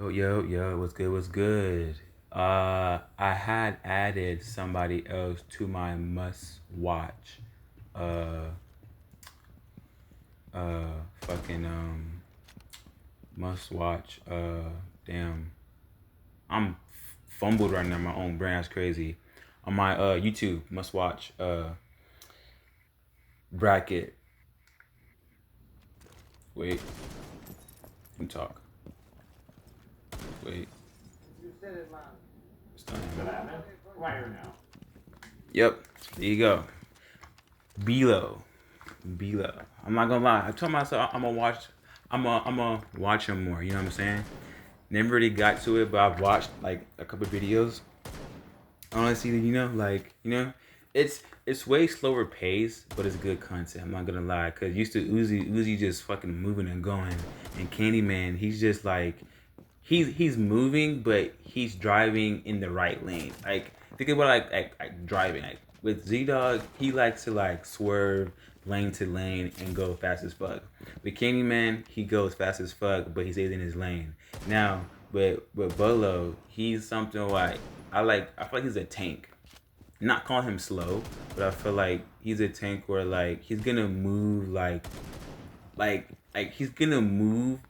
Yo, what's good, what's good? I had added somebody else to my must watch, uh, fucking, must watch, damn. I'm fumbled right now, my own brain, that's crazy. On my, YouTube, must watch, bracket. Wait, let me talk. Wait, it's done. Right here now. Yep, there you go. Below. Below. I'm not gonna lie. I told myself I'm gonna watch him more. You know what I'm saying? Never really got to it, but I've watched like a couple videos. Honestly, it's way slower pace, but it's good content. I'm not gonna lie, cause used to Uzi just fucking moving and going, and Candyman he's just like he's moving, but he's driving in the right lane. Like think about like driving. Like with Z Dog, he likes to like swerve lane to lane and go fast as fuck. With Candyman, he goes fast as fuck, but he stays in his lane. Now, with Bolo, he's something like I feel like he's a tank. Not calling him slow, but I feel like he's a tank where like he's gonna move like he's gonna move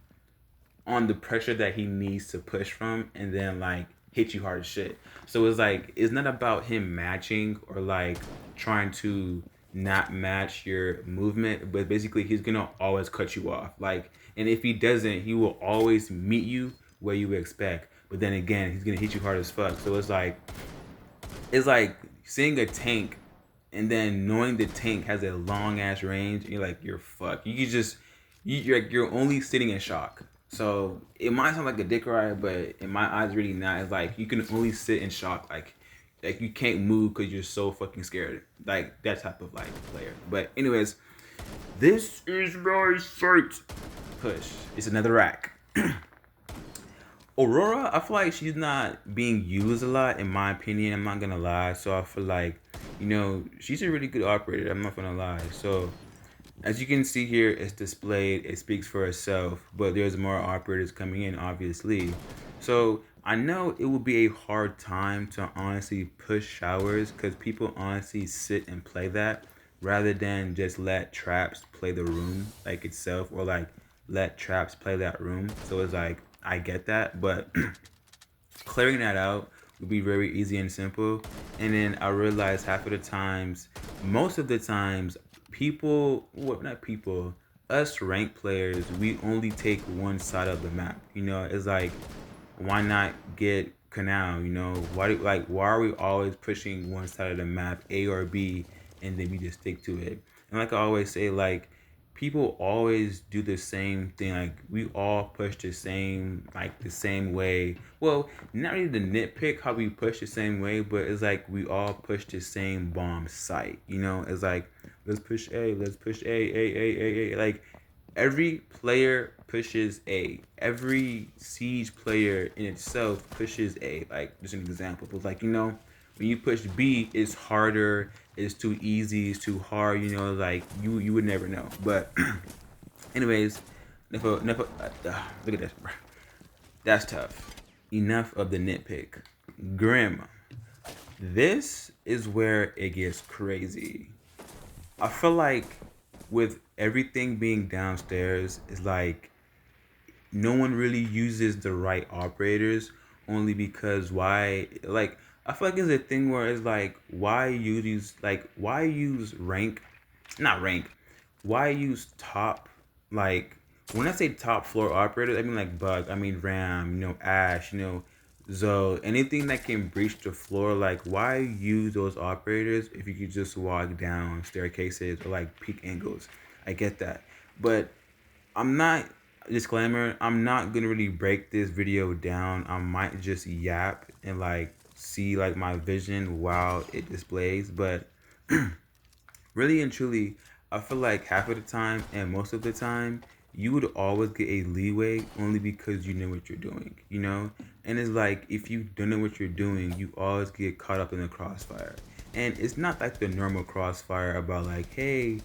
on the pressure that he needs to push from and then like hit you hard as shit. So it's like it's not about him matching or like trying to not match your movement, but basically he's gonna always cut you off. Like and if he doesn't, he will always meet you where you expect. But then again, he's gonna hit you hard as fuck. So it's like seeing a tank and then knowing the tank has a long ass range and you're like you're fucked. You're only sitting in shock. So it might sound like a dick ride, but in my eyes, really not. It's like you can only sit in shock, like you can't move because you're so fucking scared. Like that type of like player. But anyways, this is my shirt. Push. It's another rack. Aurora, I feel like she's not being used a lot, in my opinion. I'm not gonna lie. So I feel like, she's a really good operator. I'm not gonna lie. So as you can see here, it's displayed, it speaks for itself, but there's more operators coming in, obviously. So I know it will be a hard time to honestly push showers because people honestly sit and play that rather than just let traps play the room like itself or like let traps play that room. So it's like, I get that, but clearing that out would be very easy and simple. And then I realized half of the times, most of the times, people, what not people, us ranked players, we only take one side of the map. It's like, why not get canal? Why are we always pushing one side of the map, A or B, and then we just stick to it? And like I always say, like people always do the same thing. Like we all push the same way. Well, not really the nitpick how we push the same way, but it's like we all push the same bomb site. It's like let's push A, let's push A. Like every player pushes A. Every siege player in itself pushes A. Like just an example, but like when you push B, it's harder, it's too easy, it's too hard. Like you would never know. But anyways, look at this, bro. That's tough. Enough of the nitpick. Grim. This is where it gets crazy. I feel like with everything being downstairs, it's like no one really uses the right operators only because I feel like it's a thing where it's like why use rank, not rank, why use top, like when I say top floor operators I mean like Bug, I mean Ram, Ash, Zoe, anything that can breach the floor. Like why use those operators if you could just walk down staircases or like peak angles? I get that, but I'm not, disclaimer, I'm not gonna really break this video down. I might just yap and like see like my vision while it displays. But really and truly, I feel like half of the time and most of the time, you would always get a leeway only because you know what you're doing. And it's like if you don't know what you're doing, you always get caught up in the crossfire. And it's not like the normal crossfire about like, hey,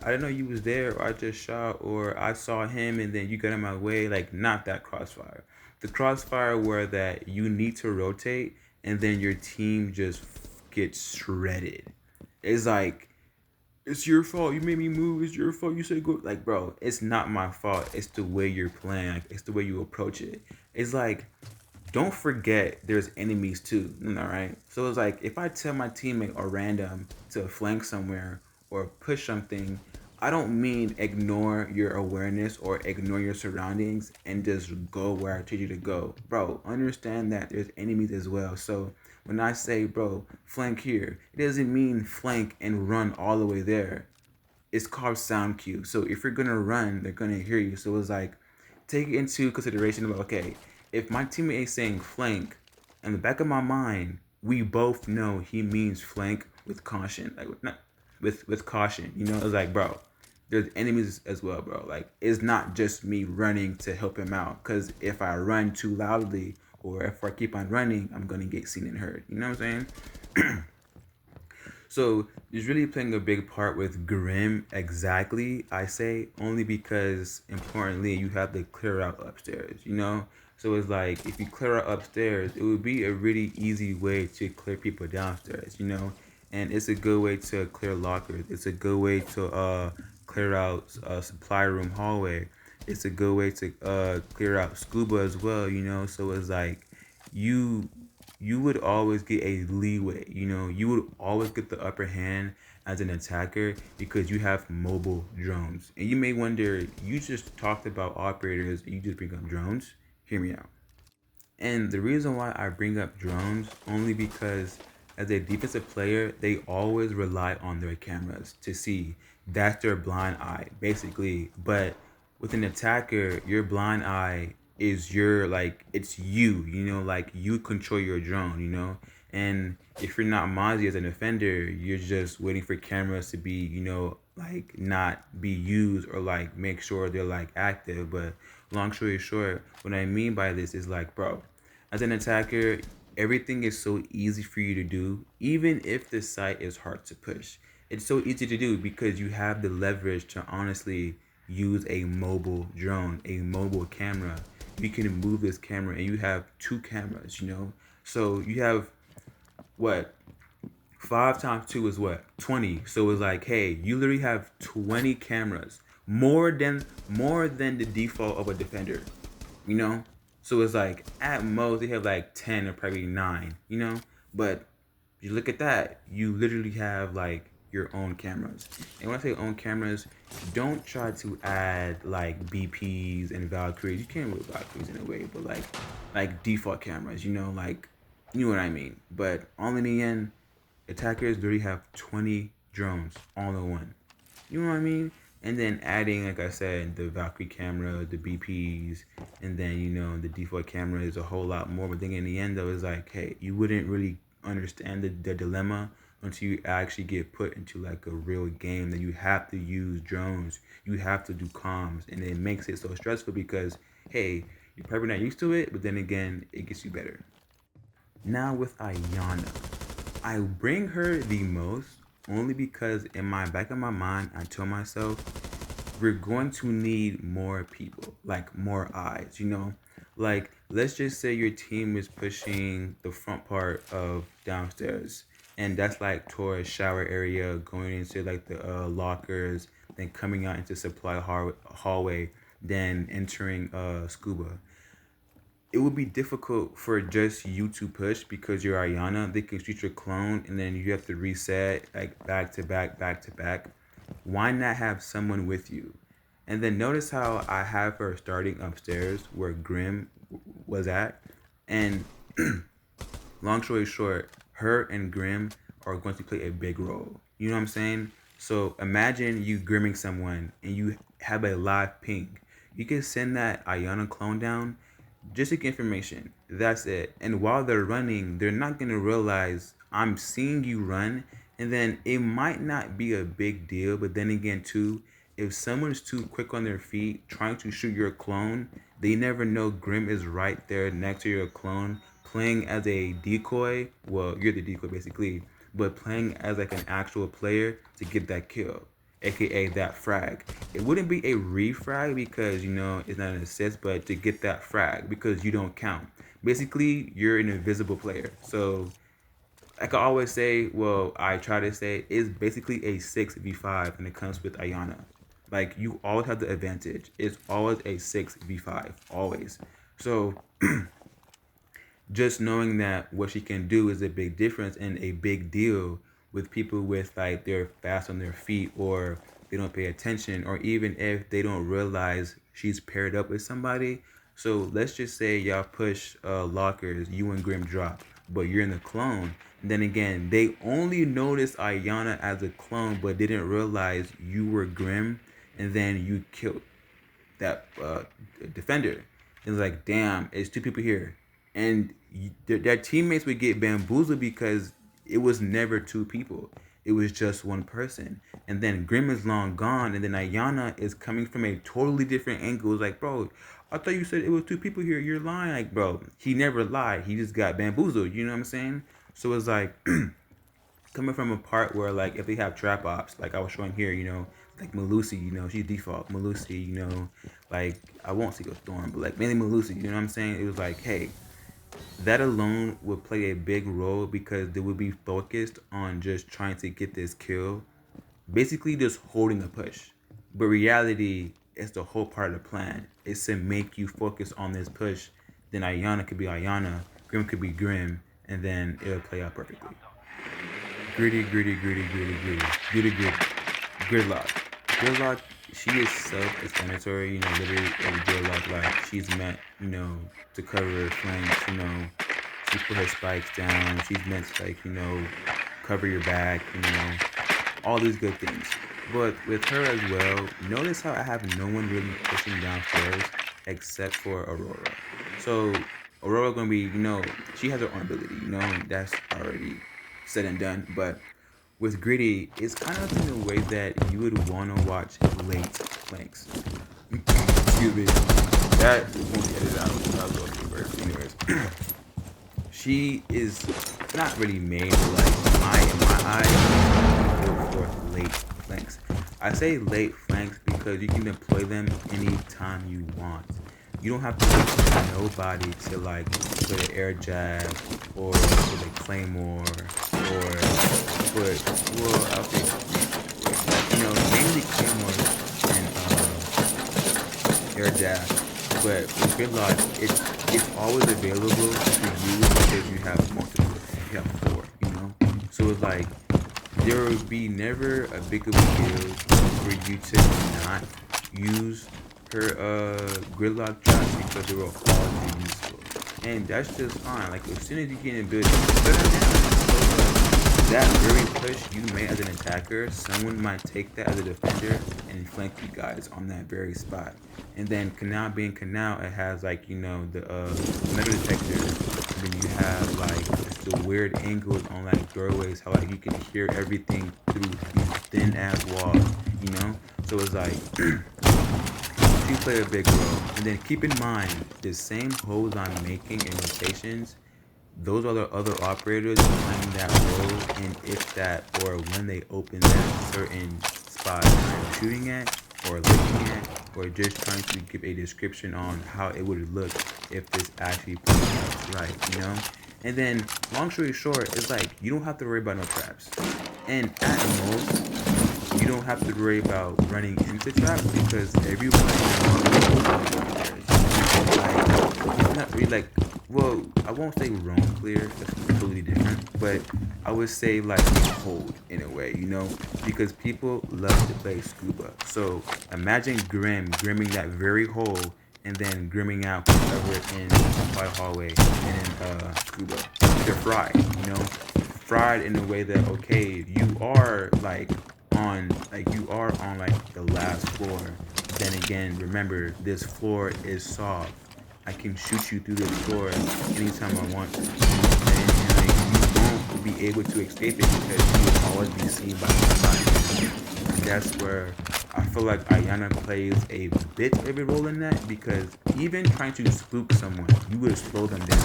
I didn't know you was there, or I just shot, or I saw him and then you got in my way. Like not that crossfire. the crossfire where that you need to rotate and then your team just gets shredded. It's like it's your fault. You made me move. It's your fault. You said go. Like, bro, it's not my fault. It's the way you're playing. Like, it's the way you approach it. It's like, don't forget there's enemies too. All right. So it's like if I tell my teammate or random to flank somewhere or push something, I don't mean ignore your awareness or ignore your surroundings and just go where I tell you to go. Bro, understand that there's enemies as well. So when I say, bro, flank here, it doesn't mean flank and run all the way there. It's called sound cue. So if you're gonna run, they're gonna hear you. So it's like take into consideration about okay, if my teammate is saying flank, in the back of my mind, we both know he means flank with caution, like not with caution. You know, it's like bro, there's enemies as well, bro. Like it's not just me running to help him out. Cause if I run too loudly or if I keep on running, I'm gonna get seen and heard. You know what I'm saying? So it's really playing a big part with Grim exactly, I say, only because importantly you have to clear out upstairs, you know? So it's like if you clear out upstairs, it would be a really easy way to clear people downstairs, you know? And it's a good way to clear lockers. It's a good way to clear out supply room hallway. It's a good way to clear out Scuba as well, you know? So it's like you you would always get a leeway. You know, you would always get the upper hand as an attacker because you have mobile drones. And you may wonder, you just talked about operators, you just bring up drones. Hear me out. And the reason why I bring up drones only because as a defensive player, they always rely on their cameras to see. That's their blind eye, basically. But with an attacker, your blind eye is your like it's you know, like you control your drone, you know. And if you're not Mozzie as an offender, you're just waiting for cameras to be, you know, like not be used or like make sure they're like active. But long story short, what I mean by this is like, bro, as an attacker, everything is so easy for you to do, even if the site is hard to push. It's so easy to do because you have the leverage to honestly use a mobile drone, a mobile camera. You can move this camera and you have two cameras, you know? So you have what? 5 times 2 is what? 20. So it's like, hey, you literally have 20 cameras. More than the default of a defender. You know? So it's like at most they have like 10 or probably 9, you know? But you look at that, you literally have like your own cameras. And when I say own cameras, don't try to add like BPs and Valkyries. You can't with Valkyries in a way, but like default cameras, you know, like you know what I mean. But all in the end, attackers literally have 20 drones all in one. You know what I mean? And then adding, like I said, the Valkyrie camera, the BPs, and then, you know, the default camera is a whole lot more. But then in the end, though, it's like, hey, you wouldn't really understand the dilemma until you actually get put into like a real game that you have to use drones, you have to do comms, and it makes it so stressful because, hey, you're probably not used to it, but then again, it gets you better. Now with Ayana, I bring her the most only because in my back of my mind, I told myself we're going to need more people, like more eyes, you know? Like, let's just say your team is pushing the front part of downstairs, and that's like towards shower area, going into like the lockers, then coming out into supply hallway, then entering Scuba. It would be difficult for just you to push because you're Ayana. They can shoot your clone and then you have to reset like back to back, back to back. Why not have someone with you? And then notice how I have her starting upstairs where Grim was at. And long story short, her and Grim are going to play a big role. You know what I'm saying? So imagine you grimming someone and you have a live ping. You can send that Ayana clone down just to get information. That's it. And while they're running, they're not gonna realize I'm seeing you run, and then it might not be a big deal. But then again, too, if someone's too quick on their feet trying to shoot your clone, they never know Grim is right there next to your clone, playing as a decoy. Well, you're the decoy basically, but playing as like an actual player to get that kill. aka that frag. It wouldn't be a refrag because it's not an assist, but to get that frag because you don't count. Basically, you're an invisible player. So like I always say, well, I try to say, it's basically a 6v5 when it comes with Ayana. Like, you always have the advantage. It's always a 6v5, always. So, just knowing that what she can do is a big difference and a big deal with people with, like, they're fast on their feet or they don't pay attention, or even if they don't realize she's paired up with somebody. So let's just say y'all push lockers, you and Grim drop, but you're in the clone. And then again, they only noticed Ayana as a clone, but didn't realize you were Grim, and then you killed that defender. It's like, damn, it's two people here, and their teammates would get bamboozled because it was never two people. It was just one person. And then Grim is long gone, and then Ayana is coming from a totally different angle. It's like, bro, I thought you said it was two people here. You're lying. Like, bro, he never lied. He just got bamboozled. You know what I'm saying? So it's like coming from a part where, like, if they have trap ops, like I was showing here, like Malusi, she's default. Malusi, like, I won't say go Storm, but like mainly Malusi, you know what I'm saying? It was like, hey, that alone would play a big role because they would be focused on just trying to get this kill, basically just holding a push. But reality is the whole part of the plan. It's to make you focus on this push. Then Ayana could be Ayana, Grim could be Grim, and then it'll play out perfectly. Gritty, gritty, gritty, gritty, gritty, gritty, gritty. Gridlock. Gridlock, she is self-explanatory, literally every Gridlock, like, she's meant, to cover her flanks, she put her spikes down, she's meant to, like, cover your back, all these good things. But with her as well, notice how I have no one really pushing downstairs except for Aurora. So Aurora gonna be, she has her own ability, that's already said and done. But with Gritty, it's kind of in a way that you would want to watch late flanks. Excuse me. That won't be edited out. I'll go first. Anyways, she is not really made for, like, in my eyes, built for late flanks. I say late flanks because you can deploy them anytime you want. You don't have to wait for nobody to, like, put an air jab or put a claymore or put, well, I'll say, mainly claymore and air jab. But with Gridlock, it's always available to use because you have multiple. You have four, So it's like there would be never a big of a deal for you to not use her Gridlock traps because they were all useful. And that's just fine. Like, as soon as you get in build, that very push you made as an attacker, someone might take that as a defender and flank you guys on that very spot. And then Canal being Canal, it has, like, the metal detector. And then you have, like, just the weird angles on, like, doorways, how, like, you can hear everything through these thin ass walls, So it's like she play a big role. And then keep in mind, the same holes I'm making in rotations, those are the other operators playing that role, and if that, or when they open that certain spot I'm shooting at, or looking at, or just trying to give a description on how it would look if this actually plays out right, And then, long story short, it's like, you don't have to worry about no traps. And at most, you don't have to worry about running into traps because everyone knows, like, it's not really like, well, I won't say roam clear, that's completely different, but I would say, like, hold in a way, because people love to play Scuba. So imagine grimming that very hole and then grimming out whoever in by hallway and Scuba. They're fried, fried in a way that, okay, you are on like the last floor. Then again, remember, this floor is soft. I can shoot you through this floor anytime I want to. And you won't be able to escape it because you will always be seen by somebody. And that's where I feel like Ayana plays a bit of a role in that, because even trying to spook someone, you would slow them down.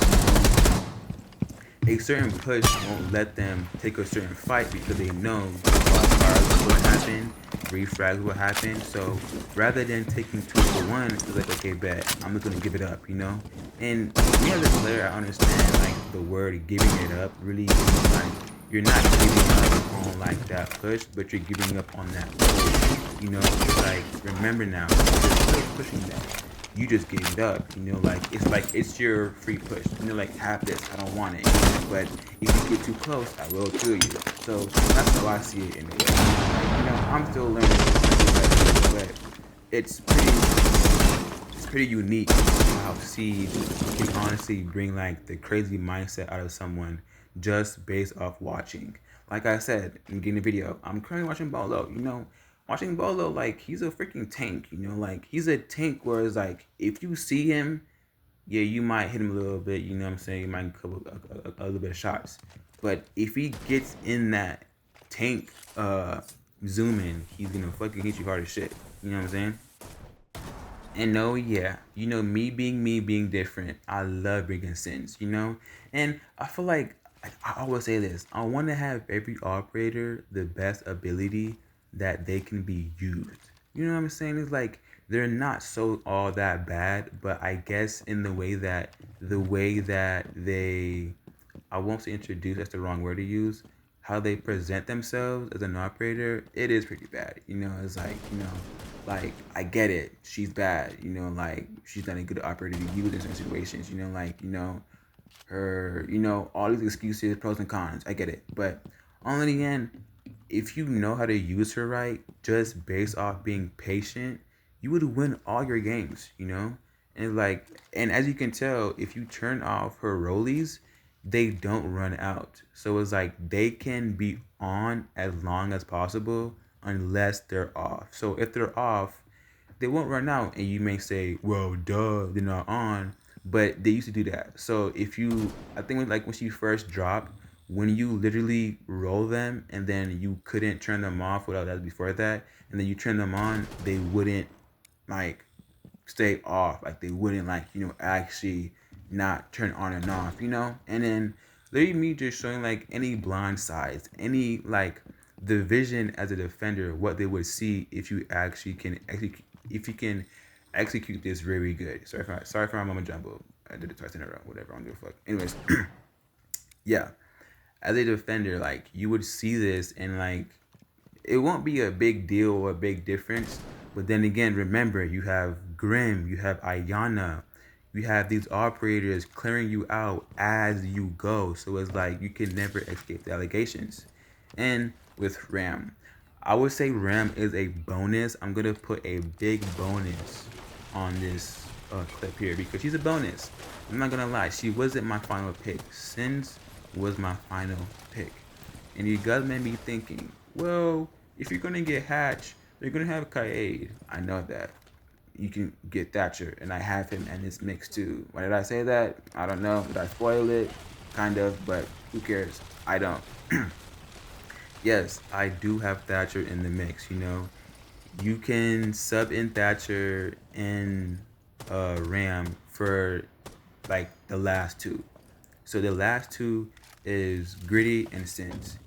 a certain push won't let them take a certain fight because they know crossfires will happen, refrags will happen. So rather than taking 2 for 1, it's like, okay, bet, I'm just gonna give it up, you know? And me as a player, I understand like the word giving it up really means like you're not giving up on like that push, but you're giving up on that push. You know, it's like remember now, you're still pushing that. You just gave it up, you know, like it's your free push. You know, like have this, I don't want it. But if you get too close, I will kill you. So that's how I see it in a way. Like, you know, I'm still learning this, but it's pretty unique how Seed can honestly bring like the crazy mindset out of someone just based off watching. Like I said in the beginning of the video, I'm currently watching Bolo, you know, watching Bolo, like he's a freaking tank, you know, like he's a tank where it's like if you see him, yeah, you might hit him a little bit, you know what I'm saying? You might couple a little bit of shots. But if he gets in that tank zoom in, he's gonna fucking hit you hard as shit. You know what I'm saying? And no, yeah, you know, me being different, I love bringing sins, you know? And I feel like, I always say this, I want to have every operator the best ability that they can be used. You know what I'm saying? It's like, they're not so all that bad, but I guess in the way that they, I won't say introduce, that's the wrong word to use, how they present themselves as an operator, it is pretty bad. You know, it's like, you know, like I get it, she's bad, you know, like she's not a good operator to use in certain situations, you know, like, you know, her, you know, all these excuses, pros and cons, I get it. But on the end, if you know how to use her right, just based off being patient, you would win all your games, you know? And like, and as you can tell, if you turn off her rollies, they don't run out. So it's like they can be on as long as possible unless they're off. So if they're off, they won't run out, and you may say, well, duh, they're not on, but they used to do that. So if you, I think when she first dropped, when you literally roll them and then you couldn't turn them off without that before that, and then you turn them on, they wouldn't like stay off, like they wouldn't like, you know, actually not turn on and off, you know. And then literally me just showing like any blind sides, any like the vision as a defender, what they would see if you actually can execute, if you can execute this very good. Sorry for my mama jumbo, I did it twice in a row, whatever, I don't give a fuck. Anyways, yeah, as a defender, like you would see this and like it won't be a big deal or a big difference. But then again, remember, you have Grim, you have Ayana, you have these operators clearing you out as you go. So it's like you can never escape the allegations. And with Ram, I would say Ram is a bonus. I'm going to put a big bonus on this clip here because she's a bonus. I'm not going to lie. She wasn't my final pick. Sins was my final pick. And you guys made me thinking, well, if you're going to get Hatch, you're going to have Kaede. I know that. You can get Thatcher, and I have him in this mix too. Why did I say that? I don't know. Did I spoil it? Kind of, but who cares? I don't. Yes, I do have Thatcher in the mix, you know. You can sub in Thatcher and Ram for like the last two. So the last two is Gritty and Sins.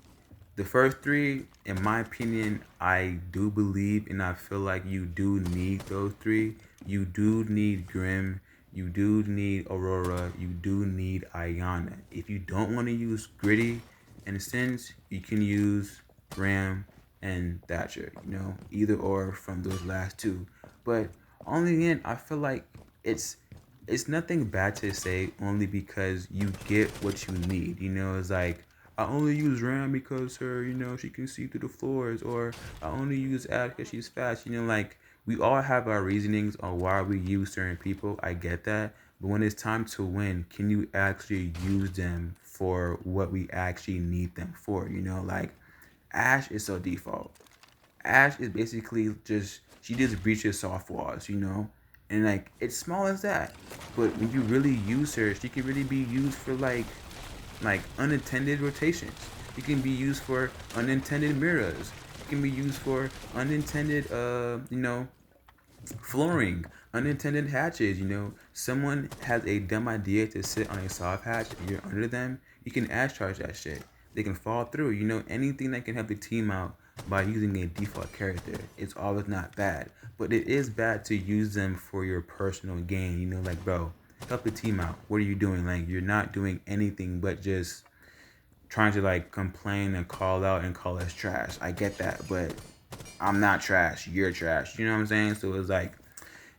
The first three, in my opinion, I do believe and I feel like you do need those three. You do need Grim. You do need Aurora. You do need Ayana. If you don't want to use Gritty and Sins, you can use Ram and Thatcher. You know, either or from those last two. But on the end, I feel like it's nothing bad to say only because you get what you need. You know, it's like I only use Ram because her, you know, she can see through the floors, or I only use Ad because she's fast. You know, like we all have our reasonings on why we use certain people. I get that, but when it's time to win, can you actually use them for what we actually need them for? You know, like Ash is so default. Ash is basically just she just breaches soft walls, you know, and like it's small as that. But when you really use her, she can really be used for like unintended rotations. It can be used for unintended mirrors. It can be used for unintended you know, flooring. unintended hatches. Someone has a dumb idea to sit on a soft hatch and you're under them, you can ash charge that shit. They can fall through. Anything that can help the team out by using a default character, it's always not bad. But it is bad to use them for your personal gain. Like, bro, help the team out. What are you doing? Like, you're not doing anything but just trying to like complain and call out and call us trash. I get that, but I'm not trash. You're trash. You know what I'm saying? So it's like,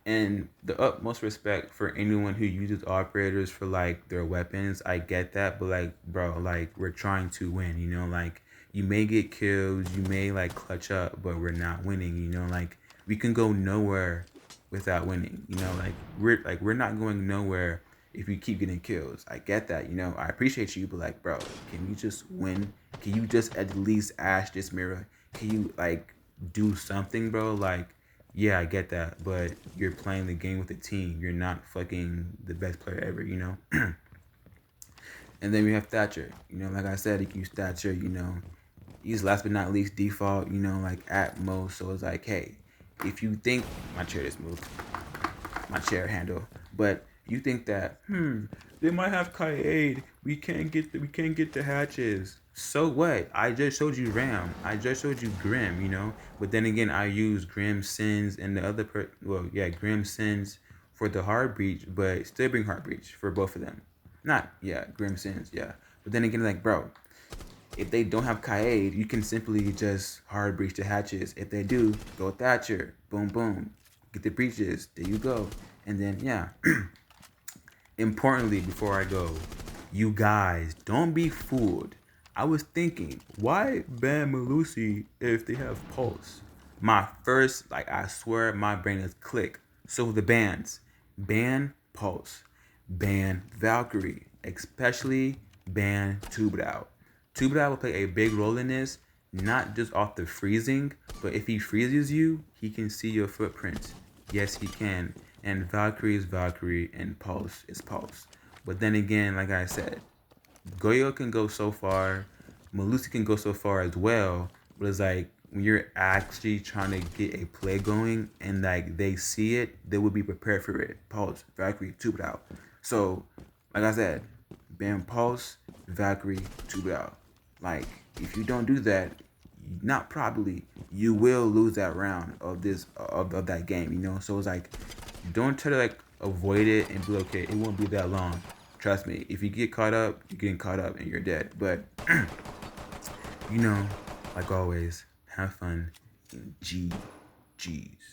and the utmost respect for anyone who uses operators for like their weapons. I get that, but like, bro, like we're trying to win. Like you may get kills, you may like clutch up, but we're not winning. Like we can go nowhere without winning. We're not going nowhere if we keep getting kills. I get that. I appreciate you, but like, bro, can you just win? Can you just at least ash this mirror? Can you like do something, bro? Like, yeah, I get that, but you're playing the game with a team. You're not fucking the best player ever. And then we have Thatcher. Like I said, you can use Thatcher. Use last but not least default. Like at most. So it's like, hey, if you think my chair just moved, my chair handle, but you think that they might have Kaid. We can't get the hatches. So what? I just showed you Ram. I just showed you Grim. But then again, I use Grim Sins and the other Grim Sins for the hard breach, but still bring hard breach for both of them. Not Grim Sins, yeah. But then again, like, bro, if they don't have Kaid, you can simply just hard breach the hatches. If they do, go Thatcher. Boom, boom. Get the breaches. There you go. And then, yeah. Importantly, before I go, you guys, don't be fooled. I was thinking, why ban Malusi if they have Pulse? My first, like, I swear my brain is click. So the bans. Ban Pulse. Ban Valkyrie. Especially ban Tubadao. Tubadao will play a big role in this, not just off the freezing, but if he freezes you, he can see your footprints. Yes, he can. And Valkyrie is Valkyrie, and Pulse is Pulse. But then again, like I said, Goyo can go so far, Malusi can go so far as well. But it's like when you're actually trying to get a play going, and like they see it, they will be prepared for it. Pulse, Valkyrie, Tubadao. So, like I said, ban Pulse, Valkyrie, Tubadao. Like, if you don't do that, not probably, you will lose that round of that game. So it's like, don't try to like avoid it and be okay. It won't be that long. Trust me. If you get caught up, you're getting caught up and you're dead. But like always, have fun and GG's.